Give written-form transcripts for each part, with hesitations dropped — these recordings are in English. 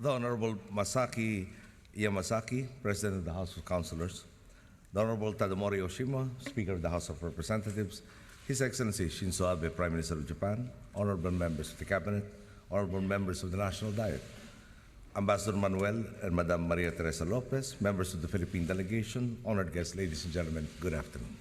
the Honorable Masaki Yamasaki, President of the House of Councilors, the Honorable Tadamori Oshima, Speaker of the House of Representatives, His Excellency Shinzo Abe, Prime Minister of Japan, honorable members of the Cabinet, honorable members of the National Diet, Ambassador Manuel and Madam Maria Teresa Lopez, members of the Philippine delegation, honored guests, ladies and gentlemen, good afternoon.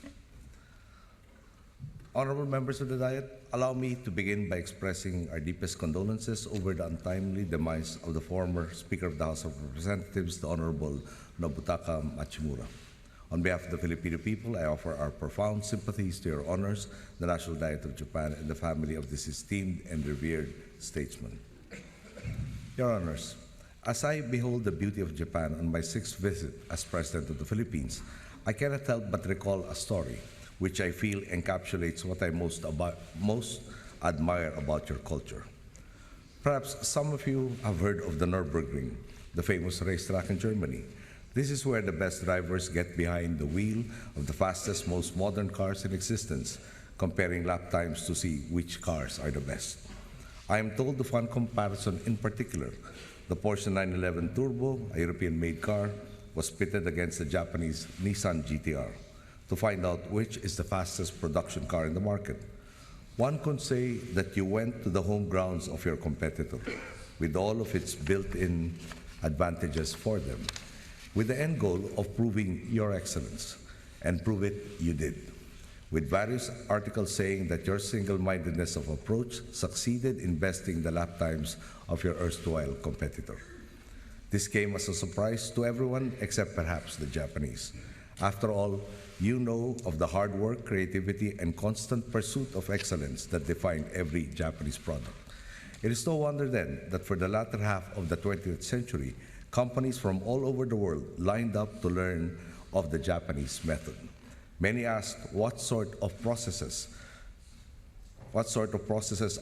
Honorable members of the Diet, allow me to begin by expressing our deepest condolences over the untimely demise of the former Speaker of the House of Representatives, the Honorable Nobutaka Machimura. On behalf of the Filipino people, I offer our profound sympathies to your honors, the National Diet of Japan, and the family of this esteemed and revered statesman. Your honors, as I behold the beauty of Japan on my 6th visit as President of the Philippines, I cannot help but recall a story which I feel encapsulates what I most admire about your culture. Perhaps some of you have heard of the Nürburgring, the famous racetrack in Germany. This is where the best drivers get behind the wheel of the fastest, most modern cars in existence, comparing lap times to see which cars are the best. I am told of one comparison in particular. The Porsche 911 Turbo, a European-made car, was pitted against the Japanese Nissan GTR to find out which is the fastest production car in the market. One could say that you went to the home grounds of your competitor with all of its built-in advantages for them, with the end goal of proving your excellence, and prove it you did, with various articles saying that your single-mindedness of approach succeeded in besting the lap times of your erstwhile competitor. This came as a surprise to everyone except perhaps the Japanese. After all, you know of the hard work, creativity, and constant pursuit of excellence that define every Japanese product. It is no wonder then that for the latter half of the 20th century, companies from all over the world lined up to learn of the Japanese method. Many asked what sort of processes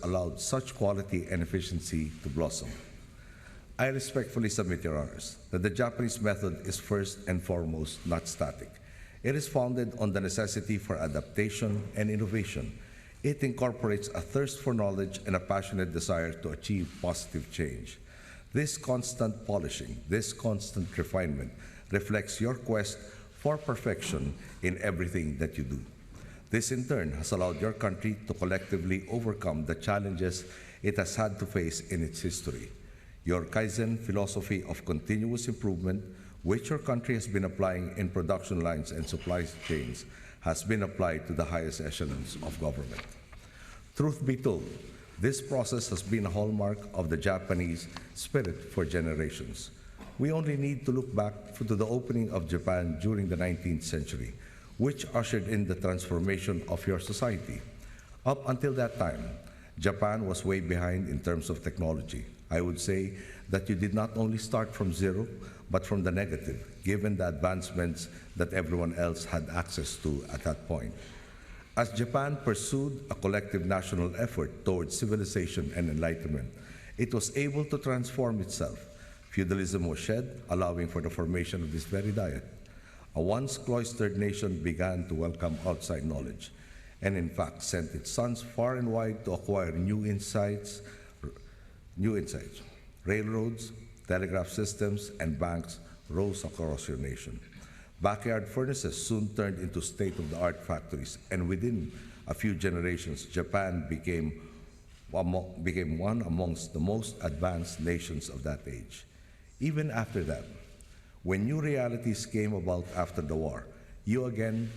allowed such quality and efficiency to blossom. I respectfully submit, Your Honors, that the Japanese method is first and foremost not static. It is founded on the necessity for adaptation and innovation. It incorporates a thirst for knowledge and a passionate desire to achieve positive change. This constant polishing, this constant refinement reflects your quest for perfection in everything that you do. This in turn has allowed your country to collectively overcome the challenges it has had to face in its history. Your Kaizen philosophy of continuous improvement, which your country has been applying in production lines and supply chains, has been applied to the highest echelons of government. Truth be told, this process has been a hallmark of the Japanese spirit for generations. We only need to look back to the opening of Japan during the 19th century, which ushered in the transformation of your society. Up until that time, Japan was way behind in terms of technology. I would say that you did not only start from zero, but from the negative, given the advancements that everyone else had access to at that point. As Japan pursued a collective national effort towards civilization and enlightenment, it was able to transform itself. Feudalism was shed, allowing for the formation of this very Diet. A once cloistered nation began to welcome outside knowledge, and in fact sent its sons far and wide to acquire new insights. Railroads, telegraph systems, and banks rose across your nation. Backyard furnaces soon turned into state-of-the-art factories, and within a few generations, Japan became one amongst the most advanced nations of that age. Even after that, when new realities came about after the war, you again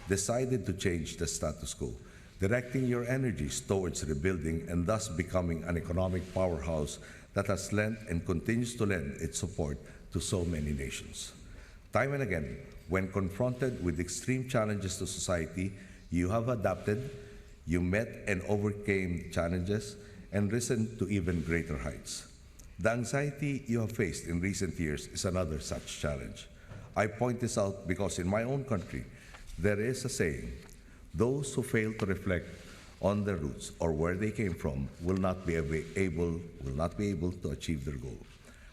decided to change the status quo, directing your energies towards rebuilding and thus becoming an economic powerhouse that has lent and continues to lend its support to so many nations. Time and again, when confronted with extreme challenges to society, you have adapted, you met and overcame challenges, and risen to even greater heights. The anxiety you have faced in recent years is another such challenge. I point this out because in my own country, there is a saying, those who fail to reflect on their roots or where they came from will not be able to achieve their goal.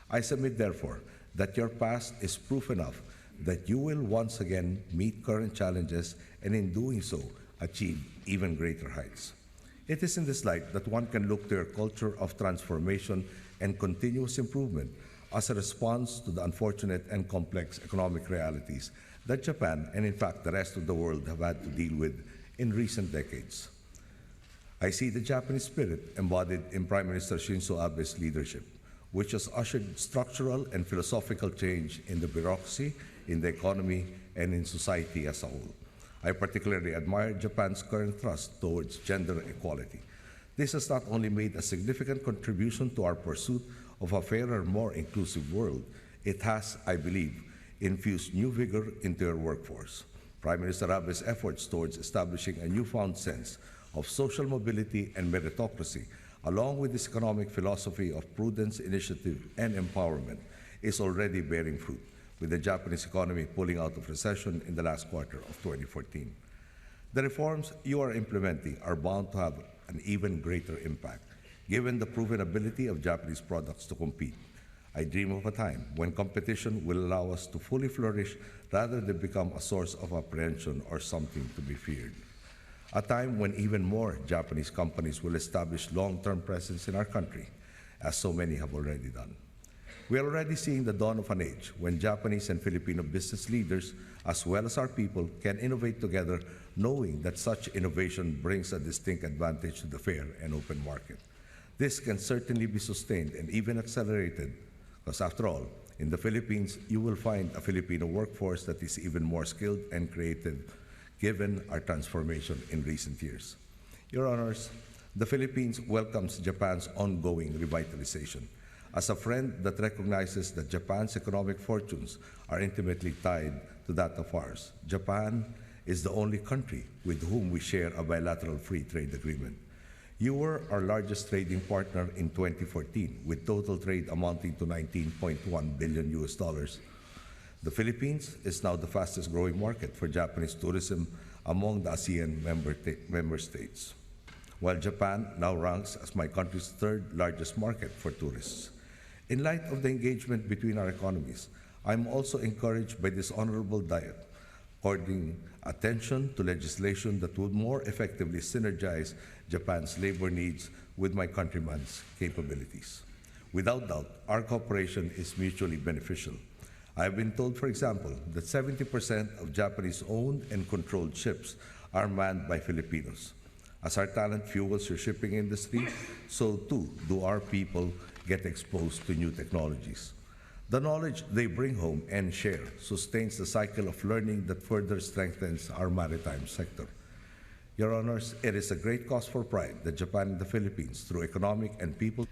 I submit, therefore, that your past is proof enough that you will once again meet current challenges and in doing so, achieve even greater heights. It is in this light that one can look to your culture of transformation and continuous improvement, as a response to the unfortunate and complex economic realities that Japan and, in fact, the rest of the world have had to deal with in recent decades. I see the Japanese spirit embodied in Prime Minister Shinzo Abe's leadership, which has ushered structural and philosophical change in the bureaucracy, in the economy, and in society as a whole. I particularly admire Japan's current thrust towards gender equality. This has not only made a significant contribution to our pursuit of a fairer, more inclusive world, it has, I believe, infused new vigor into our workforce. Prime Minister Abe's efforts towards establishing a newfound sense of social mobility and meritocracy, along with his economic philosophy of prudence, initiative, and empowerment, is already bearing fruit, with the Japanese economy pulling out of recession in the last quarter of 2014. The reforms you are implementing are bound to have an even greater impact, given the proven ability of Japanese products to compete. I dream of a time when competition will allow us to fully flourish rather than become a source of apprehension or something to be feared. A time when even more Japanese companies will establish long-term presence in our country, as so many have already done. We are already seeing the dawn of an age when Japanese and Filipino business leaders, as well as our people, can innovate together, knowing that such innovation brings a distinct advantage to the fair and open market. This can certainly be sustained and even accelerated, because after all, in the Philippines, you will find a Filipino workforce that is even more skilled and creative, given our transformation in recent years. Your Honors, the Philippines welcomes Japan's ongoing revitalization. As a friend that recognizes that Japan's economic fortunes are intimately tied to that of ours, Japan is the only country with whom we share a bilateral free trade agreement. You were our largest trading partner in 2014, with total trade amounting to $19.1 billion US dollars. The Philippines is now the fastest growing market for Japanese tourism among the ASEAN member states, while Japan now ranks as my country's third largest market for tourists. In light of the engagement between our economies, I'm also encouraged by this honorable diet, according attention to legislation that would more effectively synergize Japan's labor needs with my countrymen's capabilities. Without doubt, our cooperation is mutually beneficial. I have been told, for example, that 70% of Japanese-owned and controlled ships are manned by Filipinos. As our talent fuels your shipping industry, so too do our people get exposed to new technologies. The knowledge they bring home and share sustains the cycle of learning that further strengthens our maritime sector. Your Honors, it is a great cause for pride that Japan and the Philippines, through economic and people,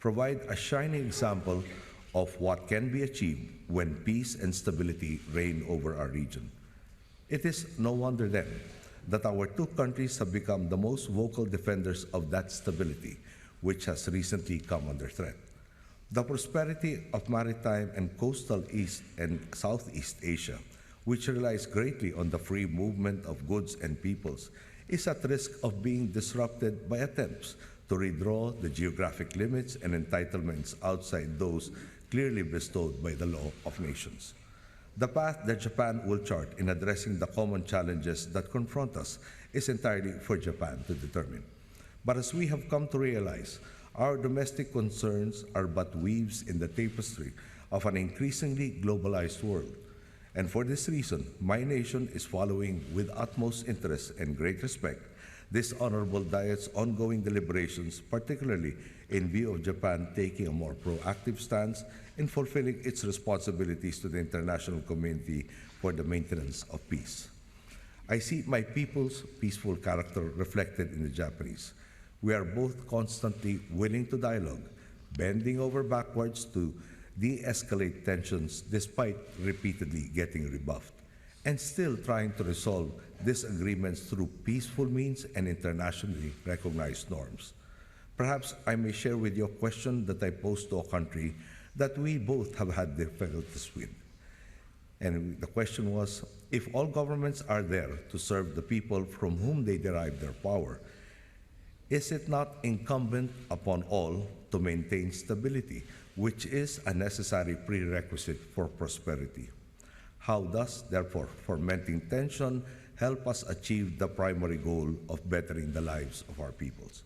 provide a shining example of what can be achieved when peace and stability reign over our region. It is no wonder then that our two countries have become the most vocal defenders of that stability, which has recently come under threat. The prosperity of maritime and coastal East and Southeast Asia, which relies greatly on the free movement of goods and peoples, is at risk of being disrupted by attempts to redraw the geographic limits and entitlements outside those clearly bestowed by the law of nations. The path that Japan will chart in addressing the common challenges that confront us is entirely for Japan to determine. But as we have come to realize, our domestic concerns are but weaves in the tapestry of an increasingly globalized world. And for this reason, my nation is following with utmost interest and great respect this Honorable Diet's ongoing deliberations, particularly in view of Japan taking a more proactive stance in fulfilling its responsibilities to the international community for the maintenance of peace. I see my people's peaceful character reflected in the Japanese. We are both constantly willing to dialogue, bending over backwards to de-escalate tensions despite repeatedly getting rebuffed, and still trying to resolve disagreements through peaceful means and internationally recognized norms. Perhaps I may share with you a question that I posed to a country that we both have had difficulties with. And the question was, if all governments are there to serve the people from whom they derive their power, is it not incumbent upon all to maintain stability, which is a necessary prerequisite for prosperity? How does, therefore, fomenting tension help us achieve the primary goal of bettering the lives of our peoples?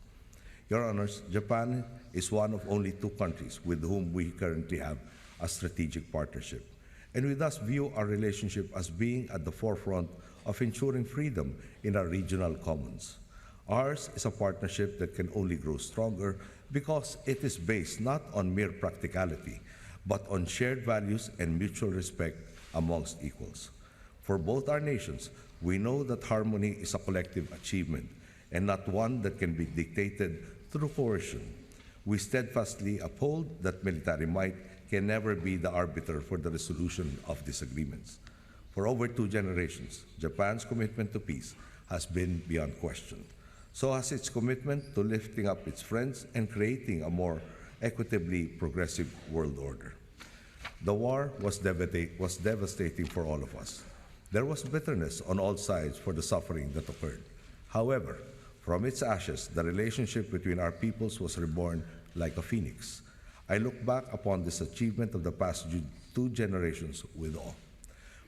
Your Honors, Japan is one of only two countries with whom we currently have a strategic partnership, and we thus view our relationship as being at the forefront of ensuring freedom in our regional commons. Ours is a partnership that can only grow stronger because it is based not on mere practicality, but on shared values and mutual respect amongst equals. For both our nations, we know that harmony is a collective achievement and not one that can be dictated through coercion. We steadfastly uphold that military might can never be the arbiter for the resolution of disagreements. For over 2 generations, Japan's commitment to peace has been beyond question. So has its commitment to lifting up its friends and creating a more equitably progressive world order. The war was devastating for all of us. There was bitterness on all sides for the suffering that occurred. However, from its ashes, the relationship between our peoples was reborn like a phoenix. I look back upon this achievement of the past 2 generations with awe.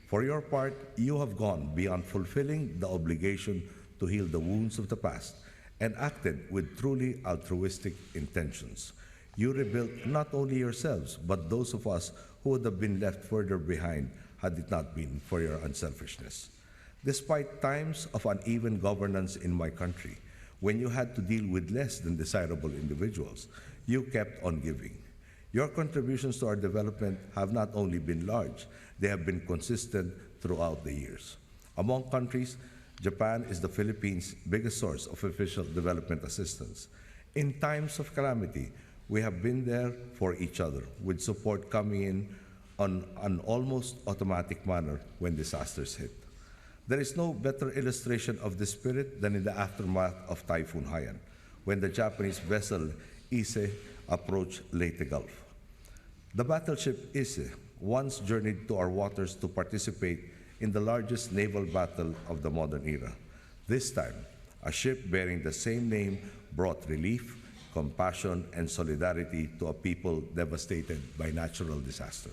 For your part, you have gone beyond fulfilling the obligation to heal the wounds of the past and acted with truly altruistic intentions. You rebuilt not only yourselves, but those of us who would have been left further behind had it not been for your unselfishness. Despite times of uneven governance in my country, when you had to deal with less than desirable individuals, you kept on giving. Your contributions to our development have not only been large, they have been consistent throughout the years. Among countries, Japan is the Philippines' biggest source of official development assistance. In times of calamity, we have been there for each other, with support coming in on an almost automatic manner when disasters hit. There is no better illustration of this spirit than in the aftermath of Typhoon Haiyan, when the Japanese vessel Ise approached Leyte Gulf. The battleship Ise once journeyed to our waters to participate in the largest naval battle of the modern era. This time, a ship bearing the same name brought relief, compassion, and solidarity to a people devastated by natural disaster.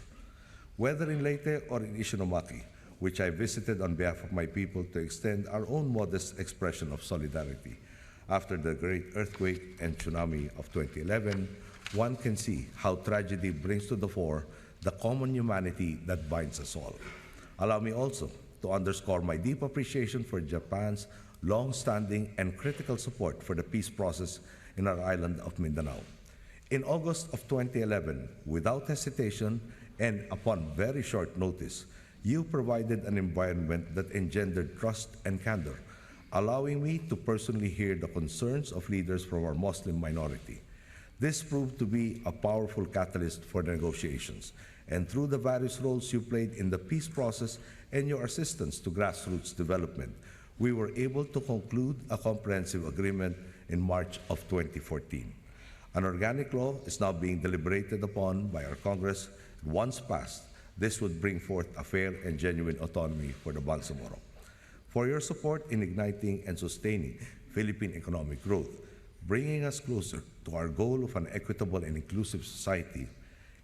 Whether in Leyte or in Ishinomaki, which I visited on behalf of my people to extend our own modest expression of solidarity. After the great earthquake and tsunami of 2011, one can see how tragedy brings to the fore the common humanity that binds us all. Allow me also to underscore my deep appreciation for Japan's long-standing and critical support for the peace process in our island of Mindanao. In August of 2011, without hesitation and upon very short notice, you provided an environment that engendered trust and candor, allowing me to personally hear the concerns of leaders from our Muslim minority. This proved to be a powerful catalyst for negotiations, and through the various roles you played in the peace process and your assistance to grassroots development, we were able to conclude a comprehensive agreement in March of 2014. An organic law is now being deliberated upon by our Congress. Once passed, this would bring forth a fair and genuine autonomy for the Bangsamoro. For your support in igniting and sustaining Philippine economic growth, bringing us closer to our goal of an equitable and inclusive society,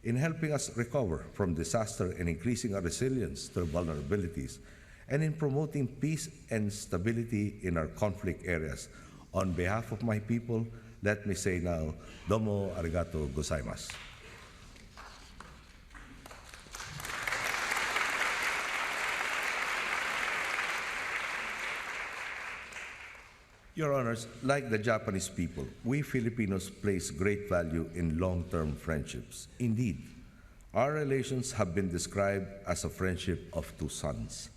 in helping us recover from disaster and increasing our resilience to vulnerabilities, and in promoting peace and stability in our conflict areas. On behalf of my people, let me say now, domo arigato gozaimasu. Your Honors, like the Japanese people, we Filipinos place great value in long-term friendships. Indeed, our relations have been described as a friendship of two suns.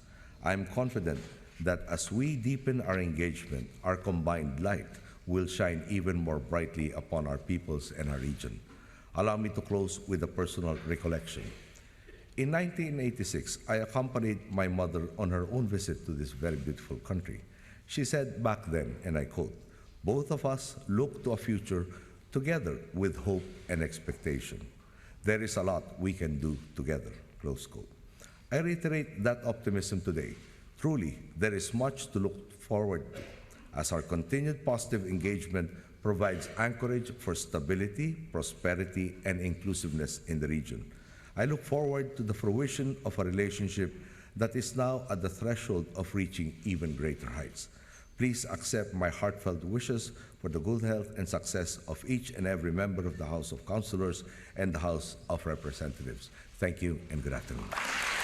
I am confident that as we deepen our engagement, our combined light will shine even more brightly upon our peoples and our region. Allow me to close with a personal recollection. In 1986, I accompanied my mother on her own visit to this very beautiful country. She said back then, and I quote, "Both of us look to a future together with hope and expectation. There is a lot we can do together," close quote. I reiterate that optimism today. Truly, there is much to look forward to, as our continued positive engagement provides anchorage for stability, prosperity, and inclusiveness in the region. I look forward to the fruition of a relationship that is now at the threshold of reaching even greater heights. Please accept my heartfelt wishes for the good health and success of each and every member of the House of Councilors and the House of Representatives. Thank you and good afternoon.